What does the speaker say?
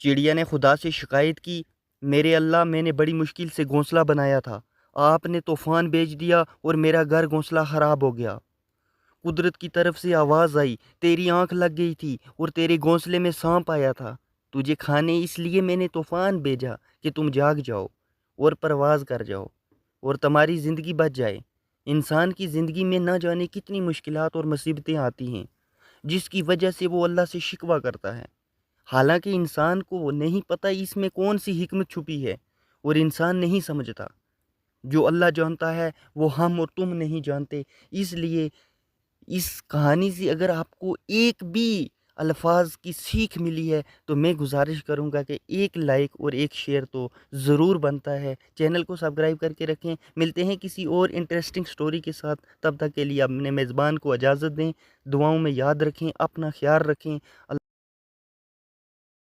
چڑیا نے خدا سے شکایت کی، میرے اللہ، میں نے بڑی مشکل سے گھونسلہ بنایا تھا، آپ نے طوفان بھیج دیا اور میرا گھر گھونسلہ خراب ہو گیا۔ قدرت کی طرف سے آواز آئی، تیری آنکھ لگ گئی تھی اور تیرے گھونسلے میں سانپ آیا تھا، تجھے کھانے، اس لیے میں نے طوفان بھیجا کہ تم جاگ جاؤ اور پرواز کر جاؤ اور تمہاری زندگی بچ جائے۔ انسان کی زندگی میں نہ جانے کتنی مشکلات اور مصیبتیں آتی ہیں جس کی وجہ سے وہ اللہ سے شکوہ کرتا ہے، حالانکہ انسان کو نہیں پتہ اس میں کون سی حکمت چھپی ہے، اور انسان نہیں سمجھتا۔ جو اللہ جانتا ہے وہ ہم اور تم نہیں جانتے۔ اس لیے اس کہانی سے اگر آپ کو ایک بھی الفاظ کی سیکھ ملی ہے تو میں گزارش کروں گا کہ ایک لائک اور ایک شیئر تو ضرور بنتا ہے۔ چینل کو سبسکرائب کر کے رکھیں۔ ملتے ہیں کسی اور انٹرسٹنگ سٹوری کے ساتھ، تب تک کے لیے اپنے میزبان کو اجازت دیں۔ دعاؤں میں یاد رکھیں، اپنا خیال رکھیں۔